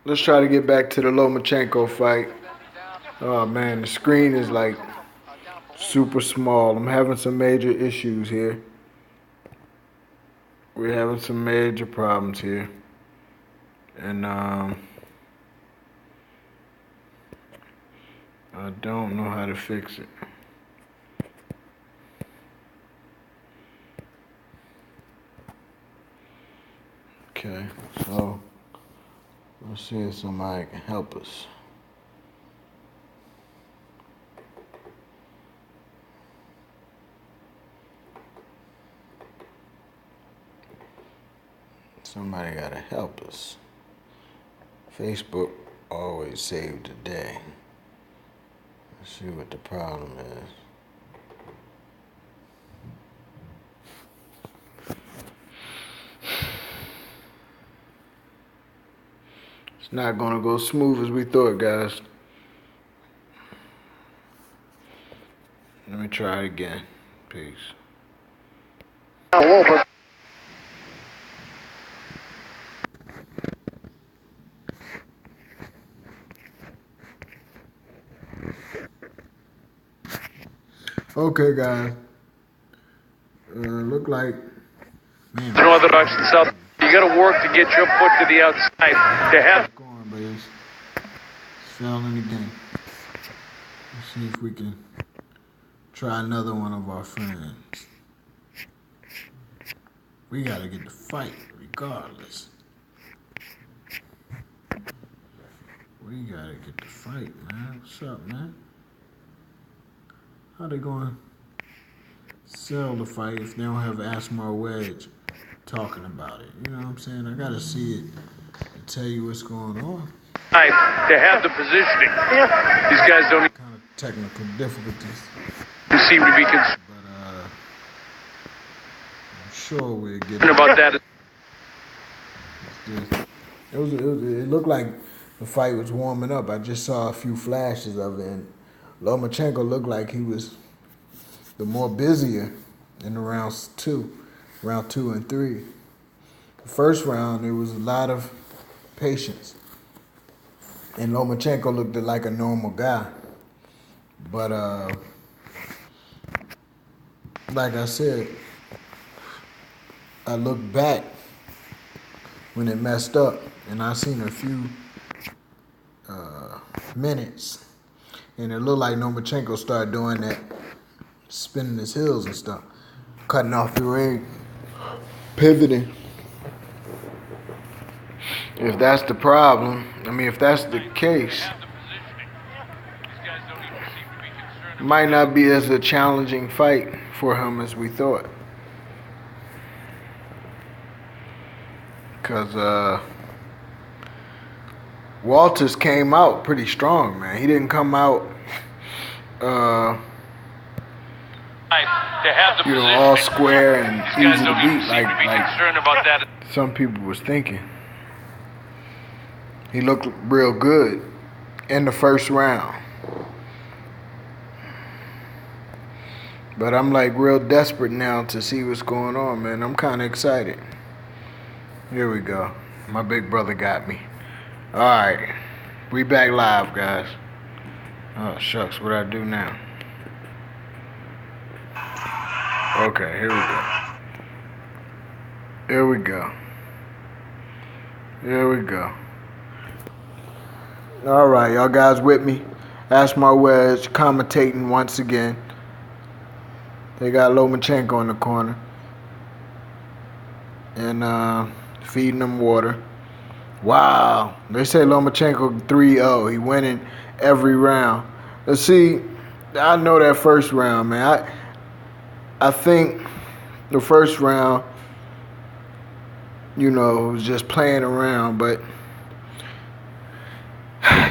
Let's try to get back to the Lomacanco fight. Oh man, the screen is like super small. I'm having some major issues here. We're having some major problems here. And I don't know how to fix it. Okay, so let's see if somebody can help us. Somebody gotta help us. Facebook always save the day. Let's see what the problem is. It's not gonna go smooth as we thought, guys. Let me try it again. Peace. Okay, guys. Look like. Man, Unorthodox and South. You got to work to get your foot to the outside. To have. Going, but it's failing again. Let's see if we can try another one of our friends. We gotta get the fight regardless. We gotta get the fight, man. What's up, man? How they gonna sell the fight if they don't have Asmar Wedge talking about it? You know what I'm saying? I gotta see it to tell you what's going on. To have the positioning. These guys don't Kind of technical difficulties, seem to be concerned but I'm sure we'll get about that. It looked like the fight was warming up. I just saw a few flashes of it, and Lomachenko looked like he was the more busier in the round two and three. The first round, there was a lot of patience, and Lomachenko looked like a normal guy. But like I said, I looked back when it messed up, and I seen a few minutes, and it looked like Lomachenko started doing that, spinning his heels and stuff, cutting off the ring, pivoting. If that's the problem, if that's the case, it might not be as a challenging fight for him as we thought. Because Walters came out pretty strong, man. He didn't come out, all square and easy to beat like some people was thinking. He looked real good in the first round. But I'm like real desperate now to see what's going on, man. I'm kind of excited. Here we go. My big brother got me. All right. We back live, guys. Oh, shucks. What I do now? Okay, here we go. Here we go. Here we go. All right, y'all guys with me? Asmar Wedge commentating once again. They got Lomachenko in the corner. And feeding him water. Wow. They say Lomachenko 3-0. He winning every round. Let's see. I know that first round, man. I think the first round, was just playing around, but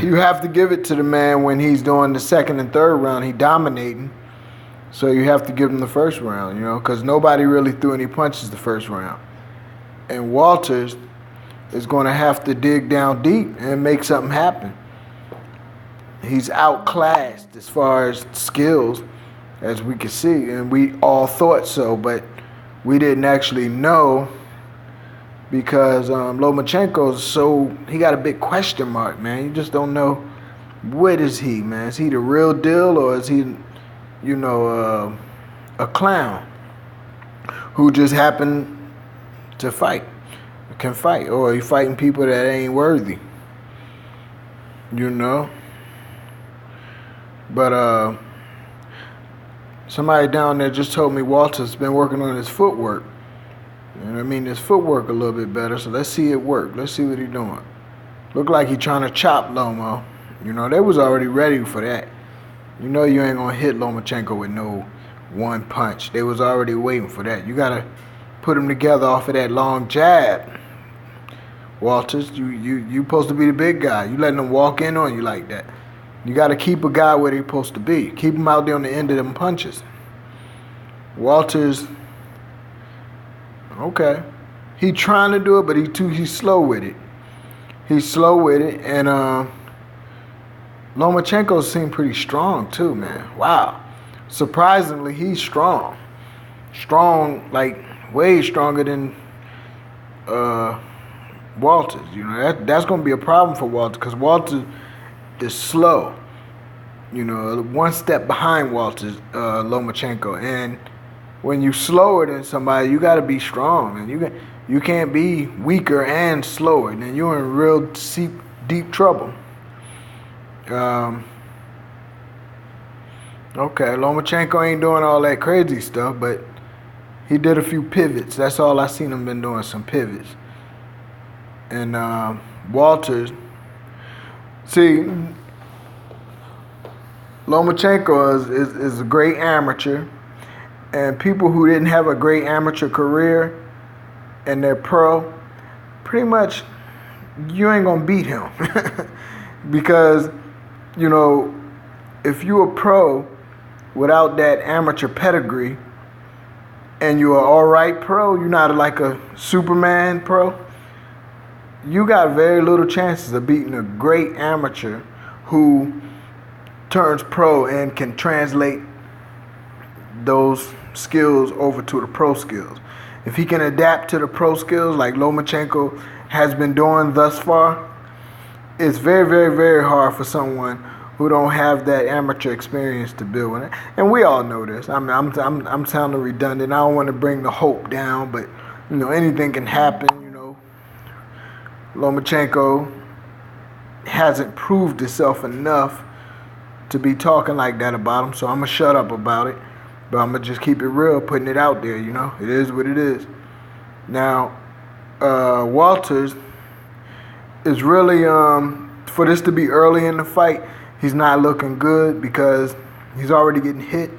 you have to give it to the man when he's doing the second and third round. He dominating. So you have to give him the first round, because nobody really threw any punches the first round. And Walters is going to have to dig down deep and make something happen. He's outclassed as far as skills, as we can see, and we all thought so, but we didn't actually know because Lomachenko's he got a big question mark, man. You just don't know what is he, man. Is he the real deal, or is he, a clown who just happened to can fight, or he fighting people that ain't worthy, But somebody down there just told me Walter's been working on his footwork. His footwork a little bit better, so let's see it work. Let's see what he's doing. Look like he's trying to chop Lomo. They was already ready for that. You ain't gonna hit Lomachenko with no one punch. They was already waiting for that. You gotta put them together off of that long jab. Walters, you supposed to be the big guy. You letting them walk in on you like that. You gotta keep a guy where they're supposed to be. Keep him out there on the end of them punches. Walters, okay, he trying to do it, but he's slow with it. He's slow with it, and Lomachenko seemed pretty strong too, man. Wow, surprisingly, he's strong. Strong, like way stronger than Walters. That's gonna be a problem for Walters, because Walters is slow. One step behind Walters, Lomachenko, and when you slower than somebody, you got to be strong, and you can't be weaker and slower. Then you're in real deep trouble. Okay, Lomachenko ain't doing all that crazy stuff, but he did a few pivots. That's all I seen him been doing, some pivots. And Walters, see, Lomachenko is a great amateur, and people who didn't have a great amateur career and they're pro, pretty much you ain't gonna beat him. Because, if you're a pro without that amateur pedigree and you're an alright pro, you're not like a Superman pro, you got very little chances of beating a great amateur who turns pro and can translate those skills over to the pro skills. If he can adapt to the pro skills like Lomachenko has been doing thus far, it's very, very, very hard for someone who don't have that amateur experience to build with it. And we all know this. I'm sounding redundant. I don't want to bring the hope down, but anything can happen. Lomachenko hasn't proved itself enough to be talking like that about him, so I'm going to shut up about it. But I'm going to just keep it real, putting it out there, It is what it is. Now, Walters is really, for this to be early in the fight, he's not looking good because he's already getting hit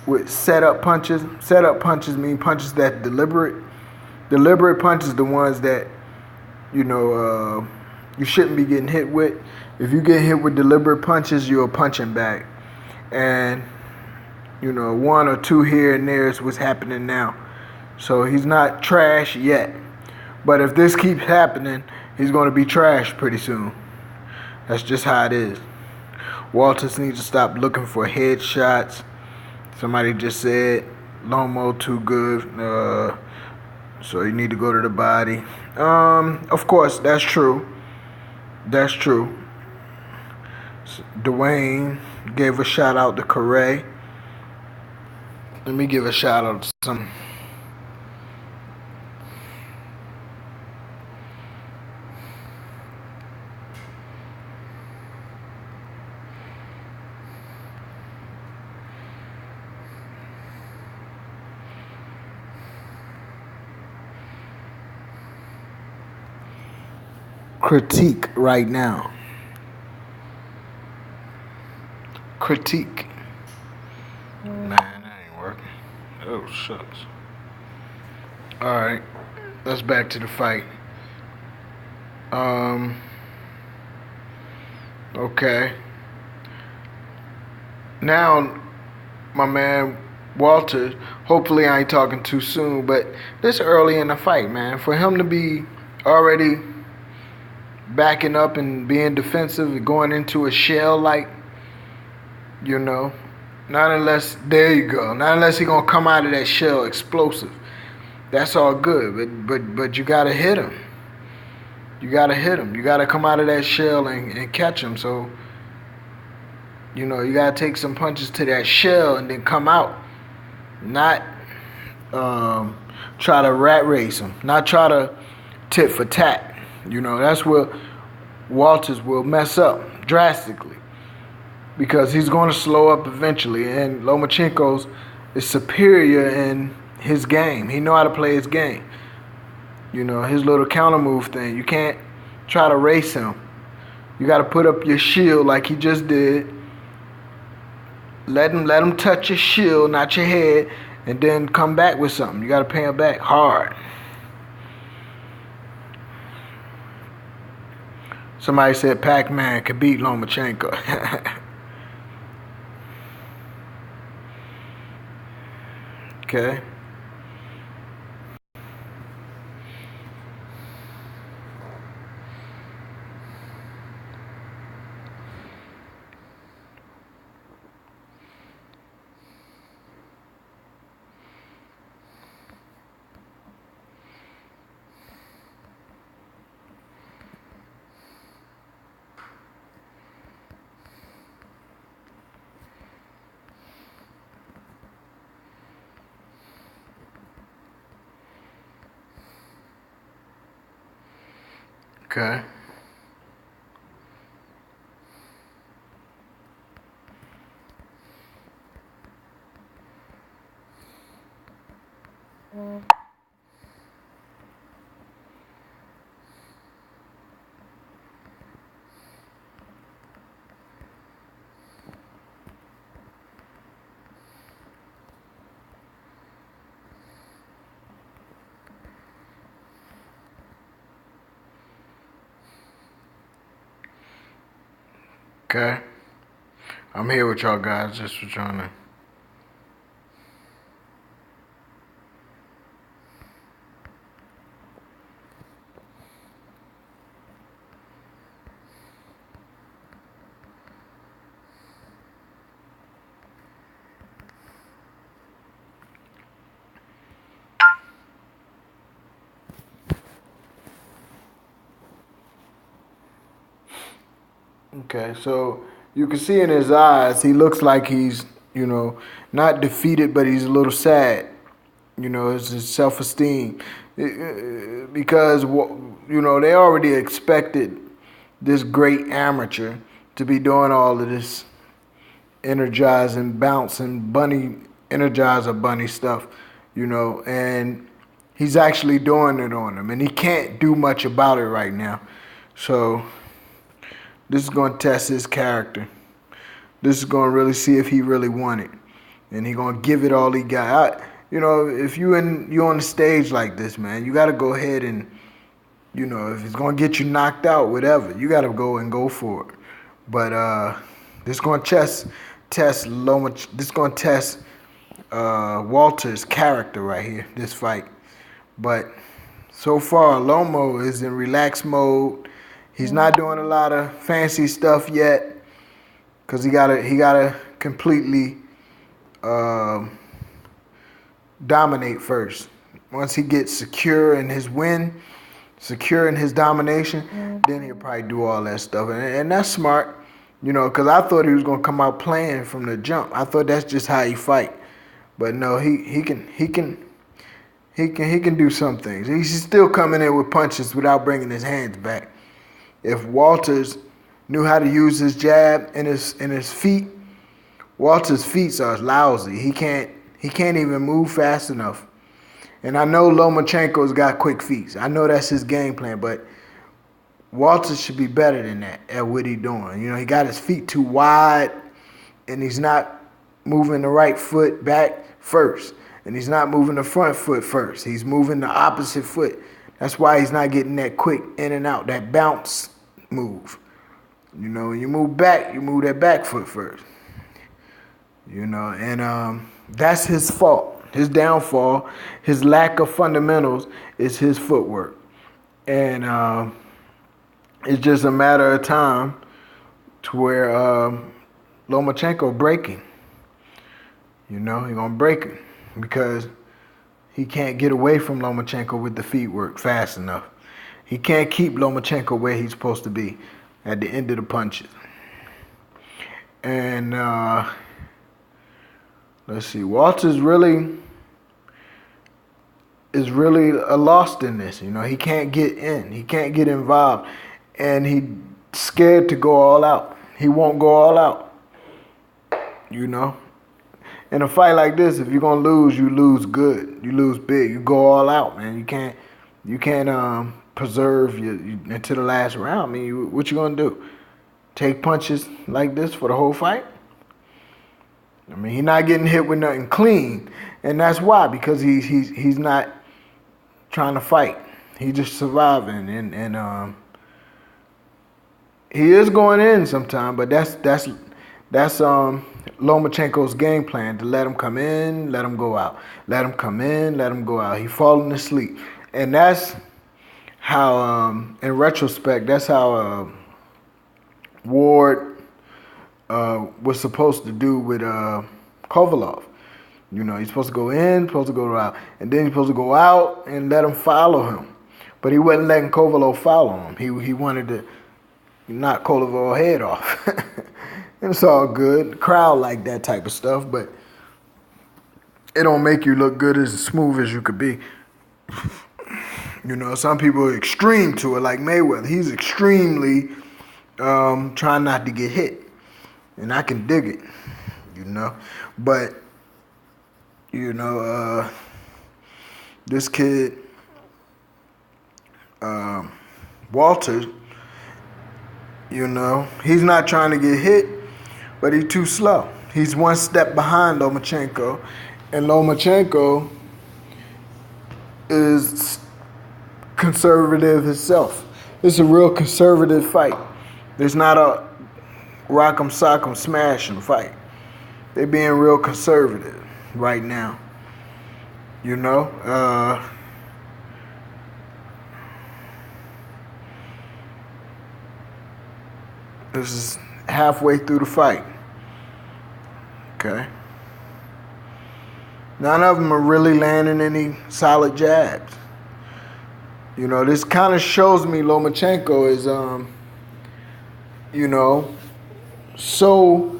with set-up punches. Set-up punches mean punches that deliberate. Deliberate punches the ones that, you shouldn't be getting hit with. If you get hit with deliberate punches, you're a punching bag. And, one or two here and there is what's happening now. So he's not trash yet. But if this keeps happening, he's going to be trash pretty soon. That's just how it is. Walters needs to stop looking for headshots. Somebody just said Lomo too good, so you need to go to the body. Of course, that's true. That's true. Dwayne gave a shout out to Correa. Let me give a shout out to some. Critique right now. Critique. Man, that ain't working. Oh, shucks. Alright. Let's back to the fight. Okay. Now, my man Walter, hopefully I ain't talking too soon, but this early in the fight, man. For him to be already backing up and being defensive and going into a shell like, not unless, there you go, not unless he gonna come out of that shell explosive. that's all good. But you gotta hit him. You gotta hit him. You gotta come out of that shell and catch him. So you gotta take some punches to that shell and then come out. Not try to rat race him. Not try to tit for tat. That's where Walters will mess up drastically because he's going to slow up eventually. And Lomachenko's is superior in his game. He know how to play his game. His little counter move thing. You can't try to race him. You got to put up your shield like he just did. Let him touch your shield, not your head, and then come back with something. You got to pay him back hard. Somebody said Pac-Man could beat Lomachenko. Okay. Okay. Okay. I'm here with y'all guys just for trying to. Okay, so you can see in his eyes, he looks like he's, not defeated, but he's a little sad. It's his self-esteem. Because, they already expected this great amateur to be doing all of this energizing, bouncing, energizer bunny stuff, and he's actually doing it on him. And he can't do much about it right now. So this is going to test his character. This is going to really see if he really won it. And he's going to give it all he got. If you're on the stage like this, man, you got to go ahead and, if it's going to get you knocked out, whatever, you got to go for it. But this is going to test Loma. This is going to test Walter's character right here, this fight. But so far, Lomo is in relaxed mode. He's not doing a lot of fancy stuff yet, cause he gotta completely dominate first. Once he gets secure in his win, secure in his domination, then he'll probably do all that stuff, and that's smart, cause I thought he was gonna come out playing from the jump. I thought that's just how he fight, but no, he can do some things. He's still coming in with punches without bringing his hands back. If Walters knew how to use his jab and his feet, Walters' feet are lousy. He can't even move fast enough. And I know Lomachenko's got quick feet. I know that's his game plan, but Walters should be better than that at what he's doing. He got his feet too wide, and he's not moving the right foot back first, and he's not moving the front foot first. He's moving the opposite foot. That's why he's not getting that quick in and out, that bounce move. When you move back, you move that back foot first. And that's his fault. His downfall, his lack of fundamentals is his footwork. And it's just a matter of time to where Lomachenko breaking. He's going to break it because He can't get away from Lomachenko with the feet work fast enough. He can't keep Lomachenko where he's supposed to be at the end of the punches. And let's see, Walters is really lost in this. You know, he can't get in. He can't get involved. And he's scared to go all out. He won't go all out. You know? In a fight like this, if you're going to lose, you lose good. You lose big. You go all out, man. You can't preserve you into the last round. I mean, what you going to do? Take punches like this for the whole fight? I mean, he's not getting hit with nothing clean. And that's why, because he's not trying to fight. He's just surviving. And he is going in sometime, but that's Lomachenko's game plan, to let him come in, let him go out. Let him come in, let him go out. He's falling asleep. And that's how, in retrospect, that's how Ward was supposed to do with Kovalov. You know, he's supposed to go in, supposed to go out, and then he's supposed to go out and let him follow him. But he wasn't letting Kovalov follow him. He wanted to knock Kovalov's head off. And it's all good. The crowd like that type of stuff, but it don't make you look good as smooth as you could be. You know, some people are extreme to it, like Mayweather. He's extremely trying not to get hit. And I can dig it, you know. But, you know, this kid, Walter, you know, he's not trying to get hit, but he's too slow. He's one step behind Lomachenko, and Lomachenko is conservative himself. It's a real conservative fight. There's not a rock'em sock'em smash'em fight. They're being real conservative right now. You know, this is halfway through the fight. Okay. None of them are really landing any solid jabs. You know, this kind of shows me Lomachenko is, you know, so,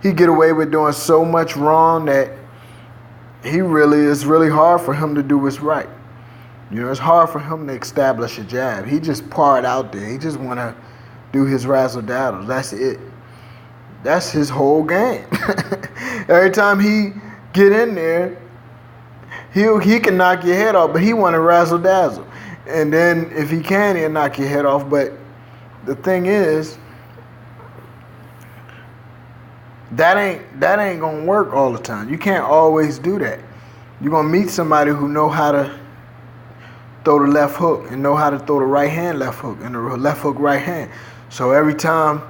he get away with doing so much wrong that it's really hard for him to do what's right. You know, it's hard for him to establish a jab. He just parred out there. He just want to do his razzle-dazzle. That's it. That's his whole game. Every time he get in there, he can knock your head off, but he want to razzle-dazzle. And then if he can, he'll knock your head off. But the thing is, that ain't going to work all the time. You can't always do that. You're going to meet somebody who know how to throw the left hook and know how to throw the right hand left hook and the left hook right hand. So every time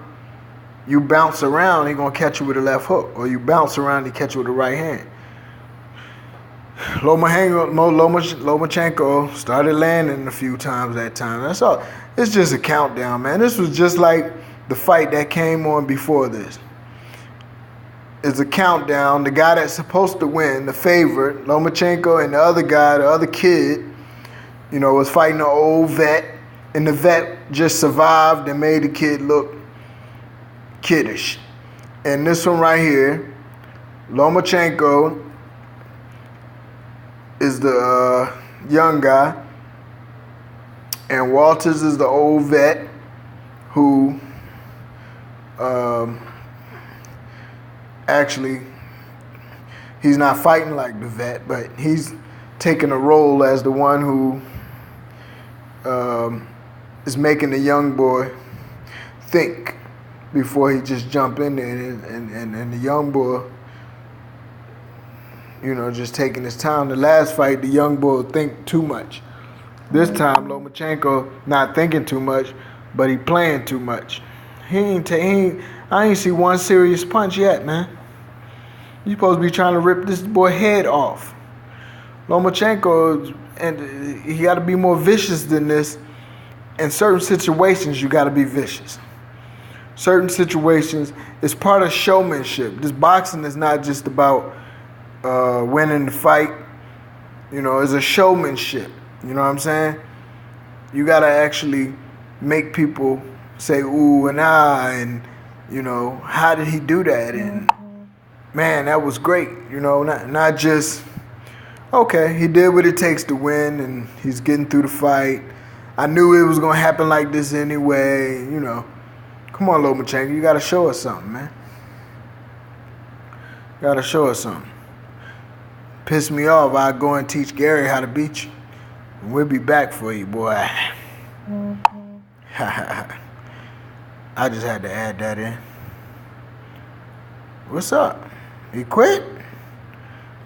you bounce around, he's going to catch you with a left hook. Or you bounce around, he catch you with the right hand. Lomachenko started landing a few times that time. That's all. It's just a countdown, man. This was just like the fight that came on before this. It's a countdown. The guy that's supposed to win, the favorite, Lomachenko, and the other guy, the other kid, you know, was fighting an old vet. And the vet just survived and made the kid look kiddish. And this one right here, Lomachenko is the young guy, and Walters is the old vet who actually, he's not fighting like the vet, but he's taking a role as the one who is making the young boy think before he just jump in there, and the young boy, you know, just taking his time. The last fight, the young boy think too much. This time, Lomachenko not thinking too much, but he playing too much. I ain't see one serious punch yet, man. You supposed to be trying to rip this boy head off. Lomachenko, and he got to be more vicious than this. In certain situations, you got to be vicious. Certain situations, it's part of showmanship. This boxing is not just about winning the fight, is a showmanship. You know what I'm saying? You gotta actually make people say ooh and ah, and how did he do that? And man, that was great. Not just okay, he did what it takes to win, and he's getting through the fight. I knew it was gonna happen like this anyway. Come on, Lomacanco, you gotta show us something, man. You gotta show us something. Piss me off, I'll go and teach Gary how to beat you. And we'll be back for you, boy. I just had to add that in. What's up? He quit?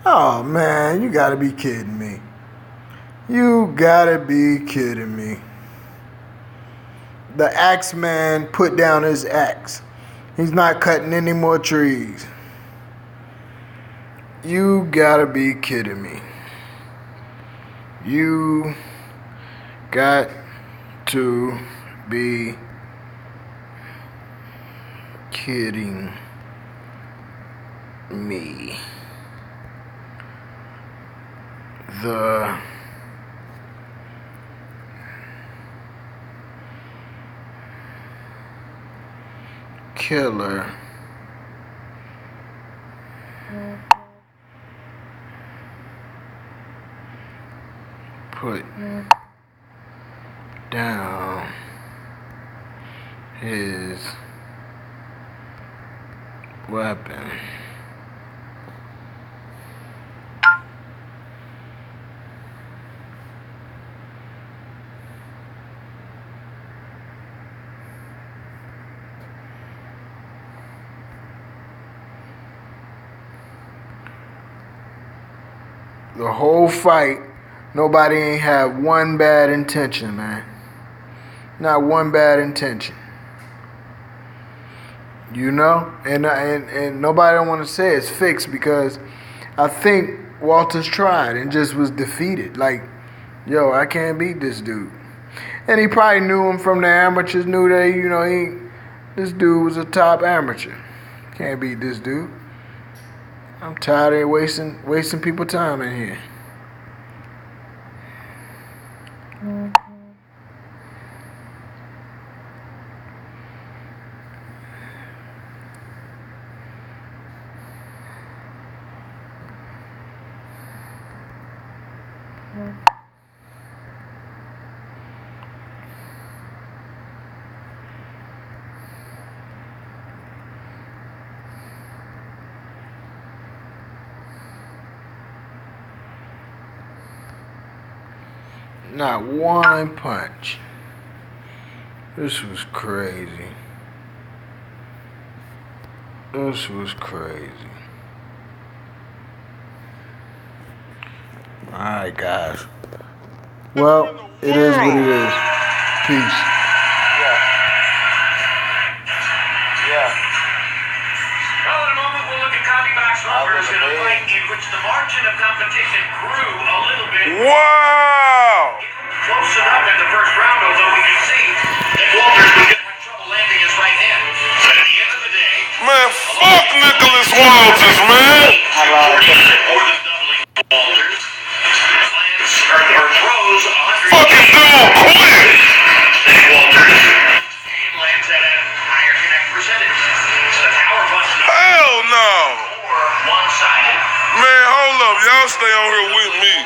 Oh, man, you gotta be kidding me. You gotta be kidding me. The axe man put down his axe. He's not cutting any more trees. You gotta be kidding me. You got to be kidding me. The killer put down his weapon. The whole fight, nobody ain't have one bad intention, man. Not one bad intention. And nobody don't want to say it's fixed because I think Walters tried and just was defeated. Like, yo, I can't beat this dude. And he probably knew him from the amateurs, knew that, this dude was a top amateur. Can't beat this dude. I'm tired of wasting people time in here. Not one punch. This was crazy. This was crazy. Alright, guys. Well, it is what it is. Peace. Yeah. Well, in a moment we'll look at Copy Box numbers in a fight in which the margin of competition grew a little bit. Wow! Close enough in the first round, although we can see that Walters was going to have trouble landing his right hand. But at the end of the day, Man, fuck Nicholas Walters, man! more than doubling Walters. Lands or throws 100. Fucking dude, quit! Walters and lands at a higher connect percentage. The power punch Hell no! more one-sided. Man, hold up. Y'all stay on here with me.